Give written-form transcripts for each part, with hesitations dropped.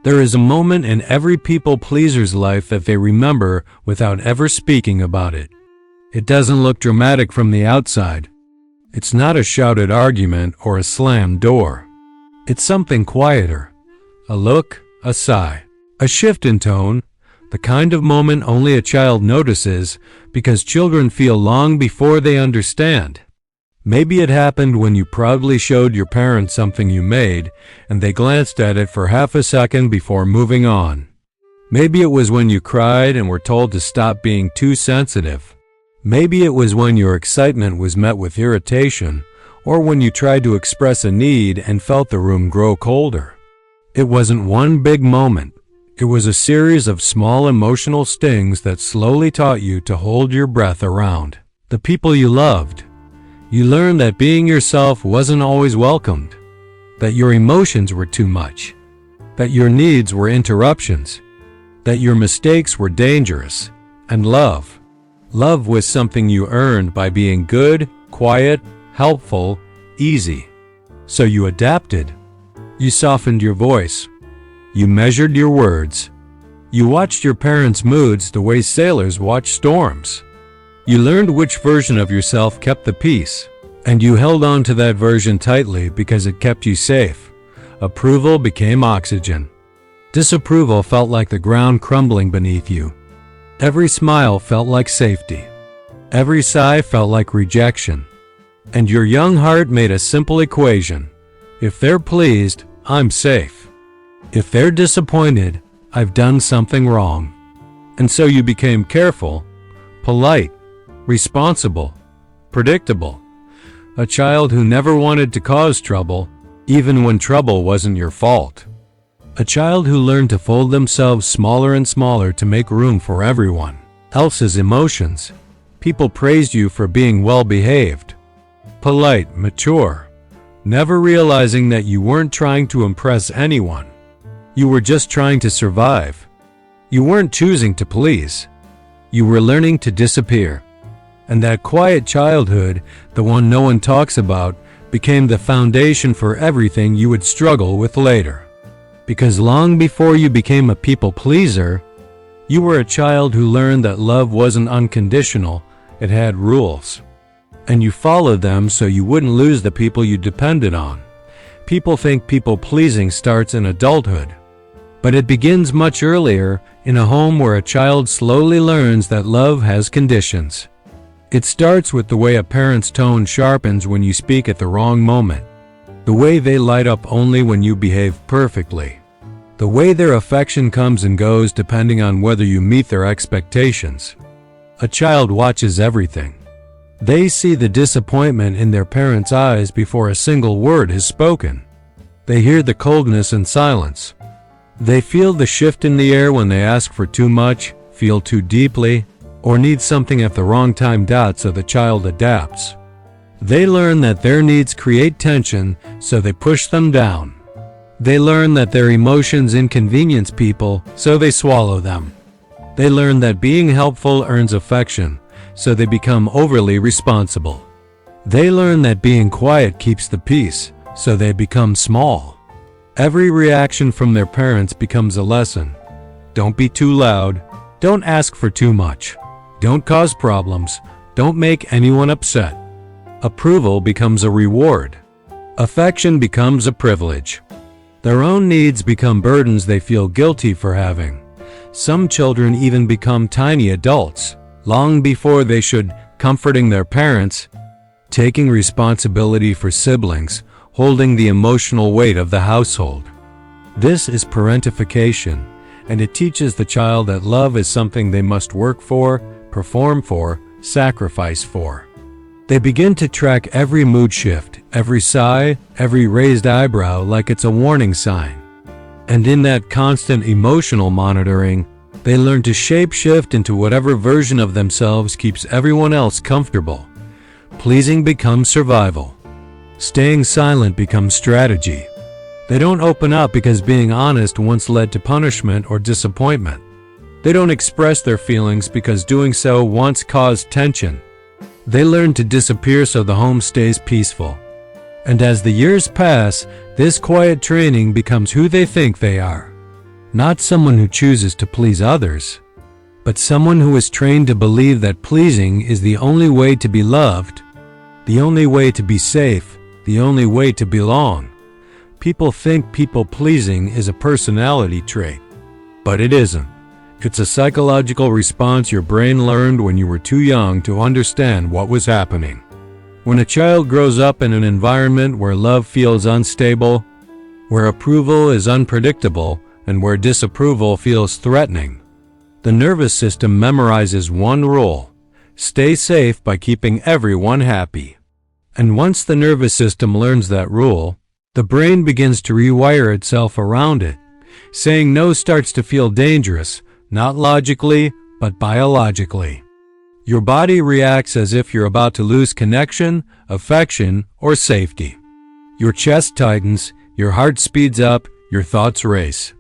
There is a moment in every people-pleaser's life that they remember without ever speaking about it. It doesn't look dramatic from the outside. It's not a shouted argument or a slammed door. It's something quieter. A look, a sigh, a shift in tone, the kind of moment only a child notices because children feel long before they understand. Maybe it happened when you proudly showed your parents something you made and they glanced at it for half a second before moving on. Maybe it was when you cried and were told to stop being too sensitive. Maybe it was when your excitement was met with irritation, or when you tried to express a need and felt the room grow colder. It wasn't one big moment. It was a series of small emotional stings that slowly taught you to hold your breath around the people you loved. You learned that being yourself wasn't always welcomed, that your emotions were too much, that your needs were interruptions, that your mistakes were dangerous, and love was something you earned by being good, quiet, helpful, easy. So you adapted. You softened your voice. You measured your words. You watched your parents' moods the way sailors watch storms. You learned which version of yourself kept the peace, and you held on to that version tightly because it kept you safe. Approval became oxygen. Disapproval felt like the ground crumbling beneath you. Every smile felt like safety. Every sigh felt like rejection. And your young heart made a simple equation. If they're pleased, I'm safe. If they're disappointed, I've done something wrong. And so you became careful, polite, responsible, predictable. A child who never wanted to cause trouble, even when trouble wasn't your fault. A child who learned to fold themselves smaller and smaller to make room for everyone else's emotions. People praised you for being well-behaved, polite, mature, never realizing that you weren't trying to impress anyone. You were just trying to survive. You weren't choosing to please. You were learning to disappear. And that quiet childhood, the one no one talks about, became the foundation for everything you would struggle with later. Because long before you became a people pleaser, you were a child who learned that love wasn't unconditional, it had rules. And you followed them so you wouldn't lose the people you depended on. People think people pleasing starts in adulthood. But it begins much earlier, in a home where a child slowly learns that love has conditions. It starts with the way a parent's tone sharpens when you speak at the wrong moment, the way they light up only when you behave perfectly, the way their affection comes and goes depending on whether you meet their expectations. A child watches everything. They see the disappointment in their parents' eyes before a single word is spoken. They hear the coldness and silence. They feel the shift in the air when they ask for too much, feel too deeply, or need something at the wrong time. So the child adapts. They learn that their needs create tension, so they push them down. They learn that their emotions inconvenience people, so they swallow them. They learn that being helpful earns affection, so they become overly responsible. They learn that being quiet keeps the peace, so they become small. Every reaction from their parents becomes a lesson. Don't be too loud. Don't ask for too much. Don't cause problems. Don't make anyone upset. Approval becomes a reward. Affection becomes a privilege. Their own needs become burdens they feel guilty for having. Some children even become tiny adults, long before they should, comforting their parents, taking responsibility for siblings, holding the emotional weight of the household. This is parentification, and it teaches the child that love is something they must work for, perform for, sacrifice for. They begin to track every mood shift, every sigh, every raised eyebrow like it's a warning sign. And in that constant emotional monitoring, they learn to shape-shift into whatever version of themselves keeps everyone else comfortable. Pleasing becomes survival. Staying silent becomes strategy. They don't open up because being honest once led to punishment or disappointment. They don't express their feelings because doing so once caused tension. They learn to disappear so the home stays peaceful. And as the years pass, this quiet training becomes who they think they are. not someone who chooses to please others, but someone who is trained to believe that pleasing is the only way to be loved, the only way to be safe, the only way to belong. People think people-pleasing is a personality trait, but it isn't. It's a psychological response your brain learned when you were too young to understand what was happening. When a child grows up in an environment where love feels unstable, where approval is unpredictable, and where disapproval feels threatening, the nervous system memorizes one rule: stay safe by keeping everyone happy. And once the nervous system learns that rule, the brain begins to rewire itself around it. Saying no starts to feel dangerous, not logically, but biologically. Your body reacts as if you're about to lose connection, affection, or safety. Your chest tightens, your heart speeds up, your thoughts race.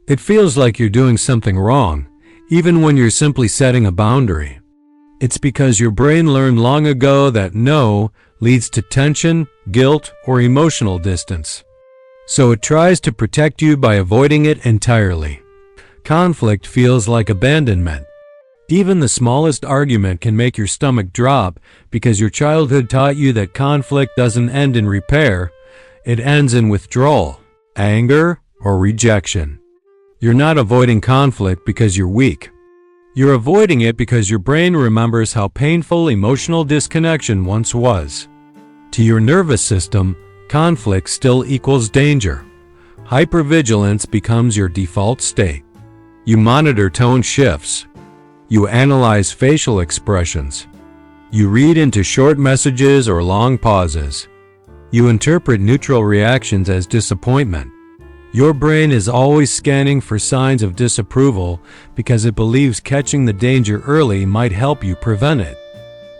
It feels like you're doing something wrong, even when you're simply setting a boundary. It's because your brain learned long ago that no leads to tension, guilt, or emotional distance. So it tries to protect you by avoiding it entirely. Conflict feels like abandonment. Even the smallest argument can make your stomach drop because your childhood taught you that conflict doesn't end in repair, it ends in withdrawal, anger, or rejection. You're not avoiding conflict because you're weak. You're avoiding it because your brain remembers how painful emotional disconnection once was. To your nervous system, conflict still equals danger. Hypervigilance becomes your default state. You monitor tone shifts. You analyze facial expressions. You read into short messages or long pauses. You interpret neutral reactions as disappointment. Your brain is always scanning for signs of disapproval because it believes catching the danger early might help you prevent it.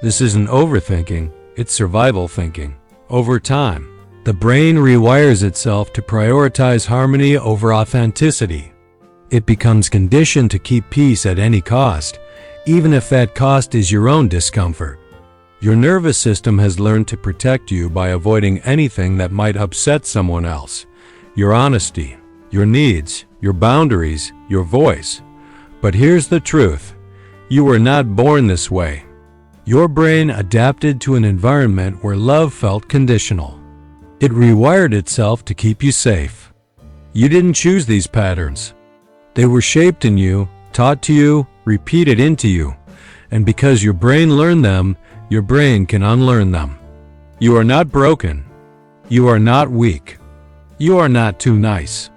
This isn't overthinking, it's survival thinking. Over time, the brain rewires itself to prioritize harmony over authenticity. It becomes conditioned to keep peace at any cost, even if that cost is your own discomfort. Your nervous system has learned to protect you by avoiding anything that might upset someone else. Your honesty, your needs, your boundaries, your voice. But here's the truth. You were not born this way. Your brain adapted to an environment where love felt conditional. It rewired itself to keep you safe. You didn't choose these patterns. They were shaped in you, taught to you, repeated into you. And because your brain learned them, your brain can unlearn them. You are not broken. You are not weak. You are not too nice.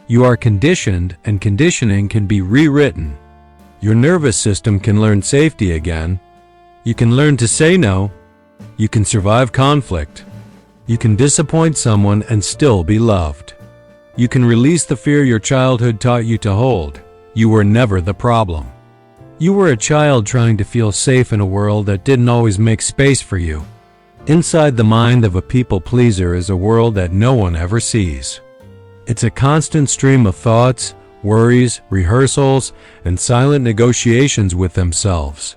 You are conditioned, and conditioning can be rewritten. Your nervous system can learn safety again. You can learn to say no. You can survive conflict. You can disappoint someone and still be loved. You can release the fear your childhood taught you to hold. You were never the problem. You were a child trying to feel safe in a world that didn't always make space for you. Inside the mind of a people pleaser is a world that no one ever sees. It's a constant stream of thoughts, worries, rehearsals, and silent negotiations with themselves.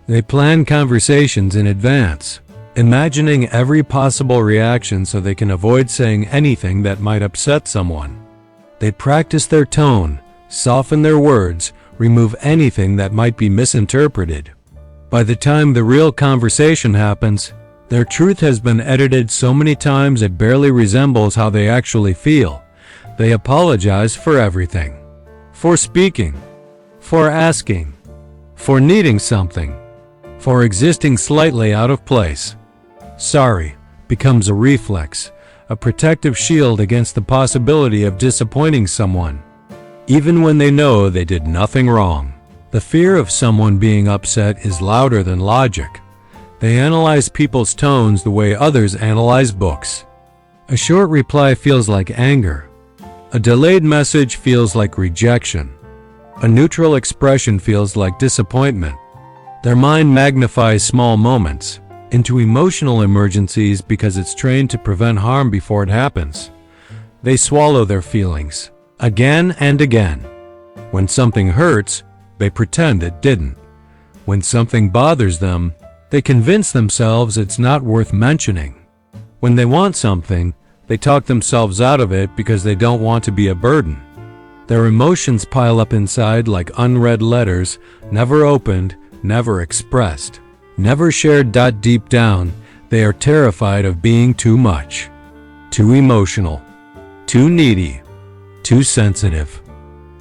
They plan conversations in advance, imagining every possible reaction so they can avoid saying anything that might upset someone. They practice their tone, soften their words, remove anything that might be misinterpreted. By the time the real conversation happens, their truth has been edited so many times it barely resembles how they actually feel. They apologize for everything. For speaking. For asking. For needing something. For existing slightly out of place. Sorry becomes a reflex, a protective shield against the possibility of disappointing someone, even when they know they did nothing wrong. The fear of someone being upset is louder than logic. They analyze people's tones the way others analyze books. A short reply feels like anger. A delayed message feels like rejection. A neutral expression feels like disappointment. Their mind magnifies small moments into emotional emergencies because it's trained to prevent harm before it happens. They swallow their feelings again and again. When something hurts, they pretend it didn't. When something bothers them, they convince themselves it's not worth mentioning. When they want something, they talk themselves out of it because they don't want to be a burden. Their emotions pile up inside like unread letters, never opened, never expressed, never shared. Deep down, they are terrified of being too much, too emotional, too needy, too sensitive,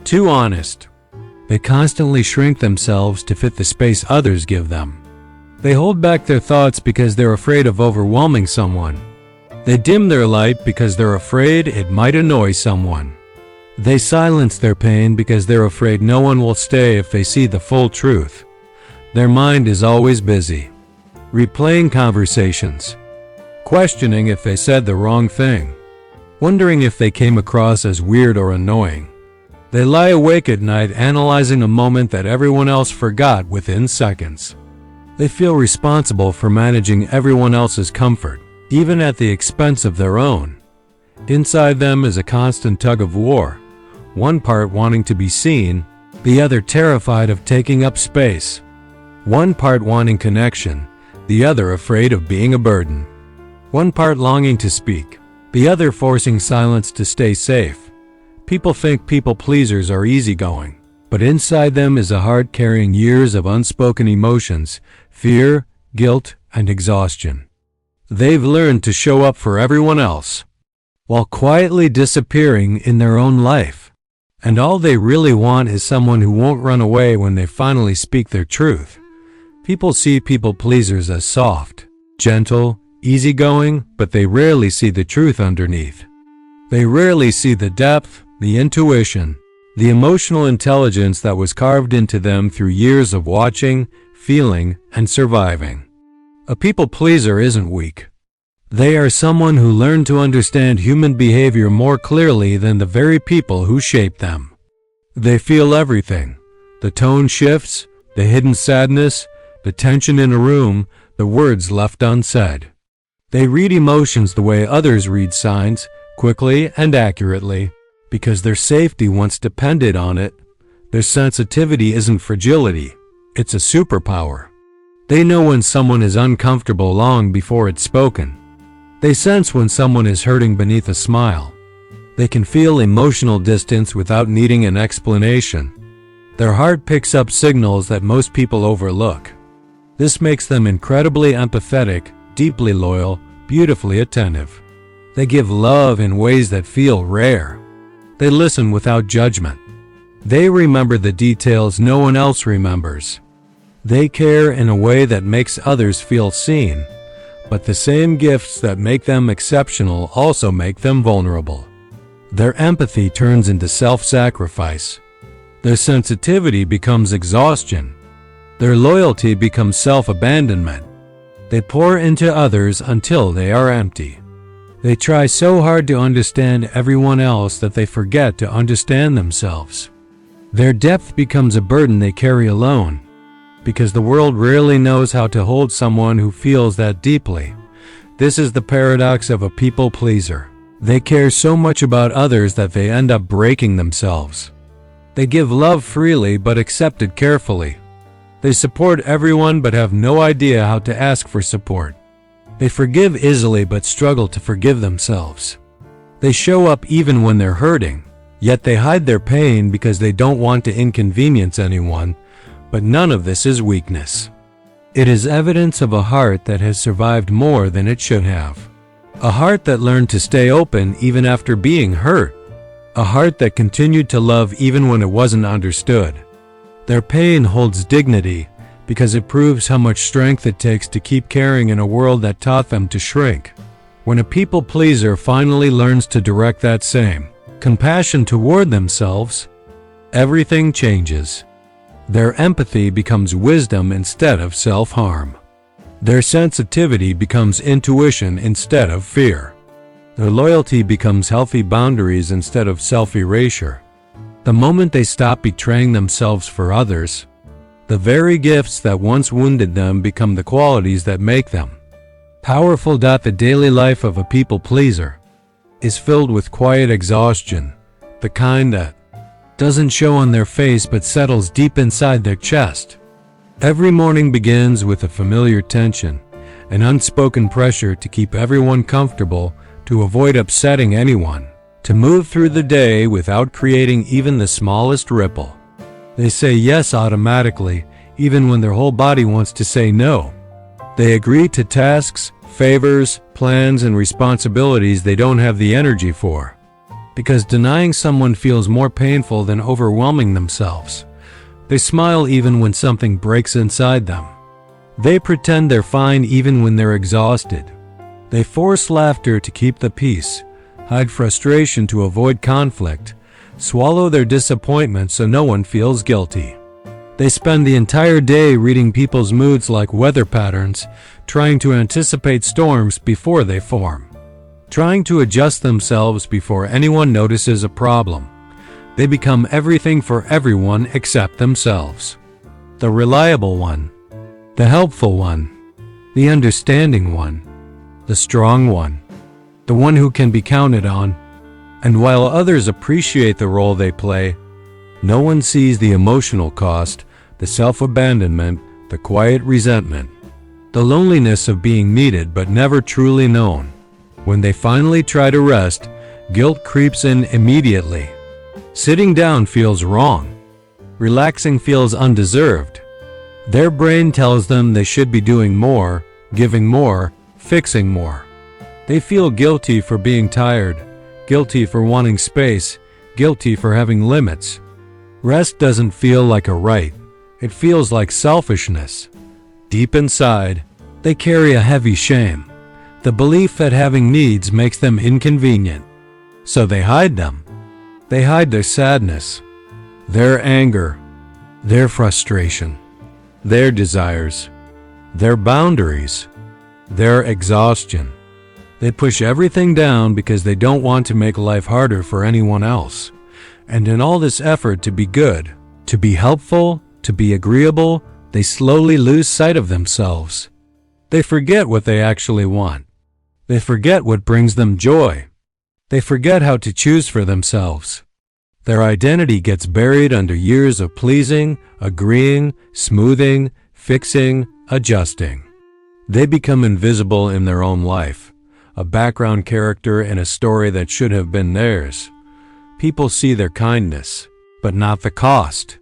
too honest. They constantly shrink themselves to fit the space others give them. They hold back their thoughts because they're afraid of overwhelming someone. They dim their light because they're afraid it might annoy someone. They silence their pain because they're afraid no one will stay if they see the full truth. Their mind is always busy, replaying conversations, questioning if they said the wrong thing, wondering if they came across as weird or annoying. They lie awake at night analyzing a moment that everyone else forgot within seconds. They feel responsible for managing everyone else's comfort, even at the expense of their own. Inside them is a constant tug of war, one part wanting to be seen, the other terrified of taking up space. One part wanting connection, the other afraid of being a burden. One part longing to speak, the other forcing silence to stay safe. People think people pleasers are easygoing, but inside them is a heart carrying years of unspoken emotions, fear, guilt, and exhaustion. They've learned to show up for everyone else, while quietly disappearing in their own life. And all they really want is someone who won't run away when they finally speak their truth. People see people pleasers as soft, gentle, easygoing, but they rarely see the truth underneath. They rarely see the depth, the intuition, the emotional intelligence that was carved into them through years of watching, feeling, and surviving. A people pleaser isn't weak. They are someone who learned to understand human behavior more clearly than the very people who shaped them. They feel everything: the tone shifts, the hidden sadness, the tension in a room, the words left unsaid. They read emotions the way others read signs, quickly and accurately, because their safety once depended on it. Their sensitivity isn't fragility, it's a superpower. They know when someone is uncomfortable long before it's spoken. They sense when someone is hurting beneath a smile. They can feel emotional distance without needing an explanation. Their heart picks up signals that most people overlook. This makes them incredibly empathetic, deeply loyal, beautifully attentive. They give love in ways that feel rare. They listen without judgment. They remember the details no one else remembers. They care in a way that makes others feel seen. But the same gifts that make them exceptional also make them vulnerable. Their empathy turns into self-sacrifice. Their sensitivity becomes exhaustion. Their loyalty becomes self-abandonment. They pour into others until they are empty. They try so hard to understand everyone else that they forget to understand themselves. Their depth becomes a burden they carry alone, because the world rarely knows how to hold someone who feels that deeply. This is the paradox of a people pleaser. They care so much about others that they end up breaking themselves. They give love freely but accept it carefully. They support everyone but have no idea how to ask for support. They forgive easily but struggle to forgive themselves. They show up even when they're hurting, yet they hide their pain because they don't want to inconvenience anyone. But none of this is weakness. It is evidence of a heart that has survived more than it should have. A heart that learned to stay open even after being hurt. A heart that continued to love even when it wasn't understood. Their pain holds dignity because it proves how much strength it takes to keep caring in a world that taught them to shrink. When a people pleaser finally learns to direct that same compassion toward themselves, everything changes. Their empathy becomes wisdom instead of self-harm. Their sensitivity becomes intuition instead of fear. Their loyalty becomes healthy boundaries instead of self-erasure. The moment they stop betraying themselves for others, the very gifts that once wounded them become the qualities that make them powerful. The daily life of a people pleaser is filled with quiet exhaustion, the kind that doesn't show on their face but settles deep inside their chest. Every morning begins with a familiar tension, an unspoken pressure to keep everyone comfortable, to avoid upsetting anyone. to move through the day without creating even the smallest ripple. They say yes automatically, even when their whole body wants to say no. They agree to tasks, favors, plans, and responsibilities they don't have the energy for, because denying someone feels more painful than overwhelming themselves. They smile even when something breaks inside them. They pretend they're fine even when they're exhausted. They force laughter to keep the peace, hide frustration to avoid conflict, swallow their disappointment so no one feels guilty. They spend the entire day reading people's moods like weather patterns, trying to anticipate storms before they form, trying to adjust themselves before anyone notices a problem. They become everything for everyone except themselves. The reliable one, the helpful one, the understanding one, the strong one, the one who can be counted on. And while others appreciate the role they play, no one sees the emotional cost, the self-abandonment, the quiet resentment, the loneliness of being needed but never truly known. When they finally try to rest, guilt creeps in immediately. Sitting down feels wrong. Relaxing feels undeserved. Their brain tells them they should be doing more, giving more, fixing more. They feel guilty for being tired, guilty for wanting space, guilty for having limits. Rest doesn't feel like a right. It feels like selfishness. Deep inside, they carry a heavy shame, the belief that having needs makes them inconvenient. So they hide them. They hide their sadness, their anger, their frustration, their desires, their boundaries, their exhaustion. They push everything down because they don't want to make life harder for anyone else. And in all this effort to be good, to be helpful, to be agreeable, they slowly lose sight of themselves. They forget what they actually want. They forget what brings them joy. They forget how to choose for themselves. Their identity gets buried under years of pleasing, agreeing, smoothing, fixing, adjusting. They become invisible in their own life, a background character in a story that should have been theirs. People see their kindness, but not the cost.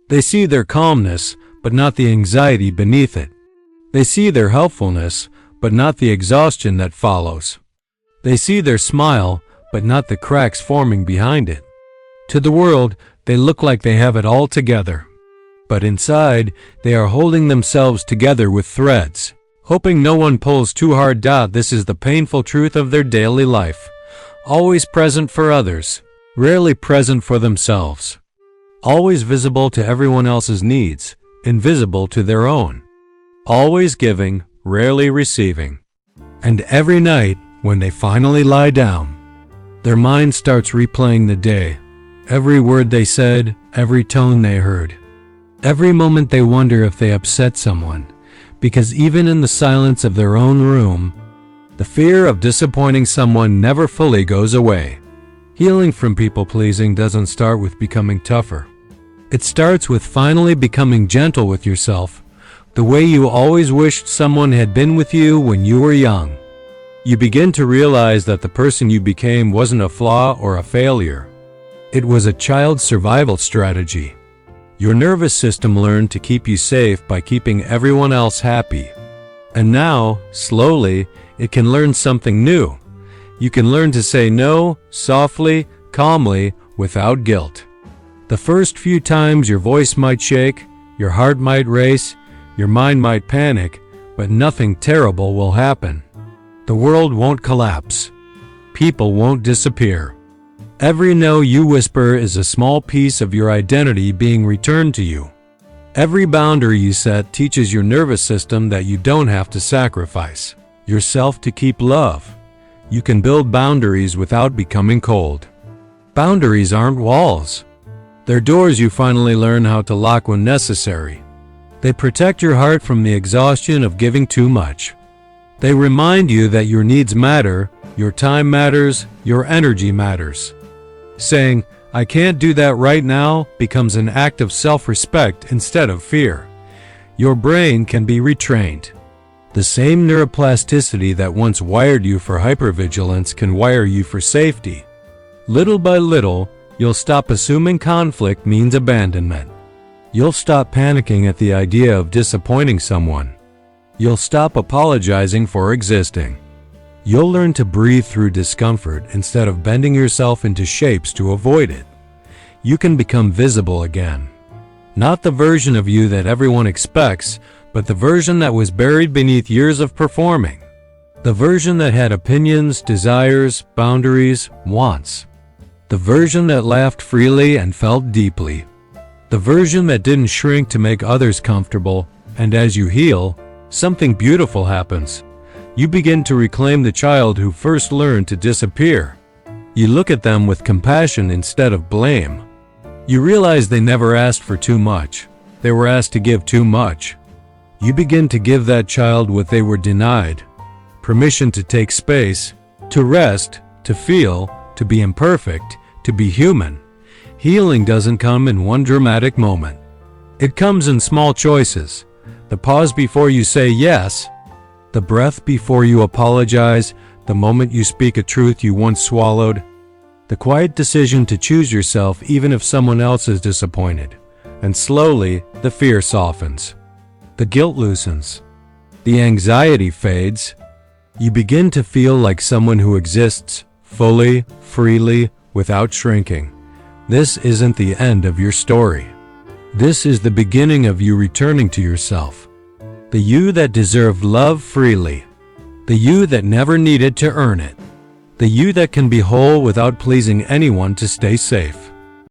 They see their calmness, but not the anxiety beneath it. They see their helpfulness, but not the exhaustion that follows. They see their smile, but not the cracks forming behind it. To the world, they look like they have it all together. But inside, they are holding themselves together with threads, hoping no one pulls too hard. This is the painful truth of their daily life. Always present for others, rarely present for themselves. Always visible to everyone else's needs, invisible to their own. Always giving, rarely receiving. And every night, when they finally lie down, their mind starts replaying the day. Every word they said, every tone they heard. Every moment they wonder if they upset someone, because even in the silence of their own room, the fear of disappointing someone never fully goes away. Healing from people-pleasing doesn't start with becoming tougher. It starts with finally becoming gentle with yourself, the way you always wished someone had been with you when you were young. You begin to realize that the person you became wasn't a flaw or a failure. It was a child's survival strategy. Your nervous system learned to keep you safe by keeping everyone else happy. And now, slowly, it can learn something new. You can learn to say no, softly, calmly, without guilt. The first few times your voice might shake, your heart might race, your mind might panic, but nothing terrible will happen. The world won't collapse. People won't disappear. Every no you whisper is a small piece of your identity being returned to you. Every boundary you set teaches your nervous system that you don't have to sacrifice yourself to keep love. You can build boundaries without becoming cold. Boundaries aren't walls. They're doors you finally learn how to lock when necessary. They protect your heart from the exhaustion of giving too much. They remind you that your needs matter, your time matters, your energy matters. Saying, "I can't do that right now," becomes an act of self-respect instead of fear. Your brain can be retrained. The same neuroplasticity that once wired you for hypervigilance can wire you for safety. Little by little, you'll stop assuming conflict means abandonment. You'll stop panicking at the idea of disappointing someone. You'll stop apologizing for existing. You'll learn to breathe through discomfort instead of bending yourself into shapes to avoid it. You can become visible again. Not the version of you that everyone expects, but the version that was buried beneath years of performing. The version that had opinions, desires, boundaries, wants. The version that laughed freely and felt deeply. The version that didn't shrink to make others comfortable, and as you heal, something beautiful happens. You begin to reclaim the child who first learned to disappear. You look at them with compassion instead of blame. You realize they never asked for too much. They were asked to give too much. You begin to give that child what they were denied. Permission to take space, to rest, to feel, to be imperfect, to be human. Healing doesn't come in one dramatic moment. It comes in small choices. The pause before you say yes, the breath before you apologize, the moment you speak a truth you once swallowed, the quiet decision to choose yourself even if someone else is disappointed. And slowly, the fear softens. The guilt loosens. The anxiety fades. You begin to feel like someone who exists fully, freely, without shrinking. This isn't the end of your story. This is the beginning of you returning to yourself. The you that deserved love freely. The you that never needed to earn it. The you that can be whole without pleasing anyone to stay safe.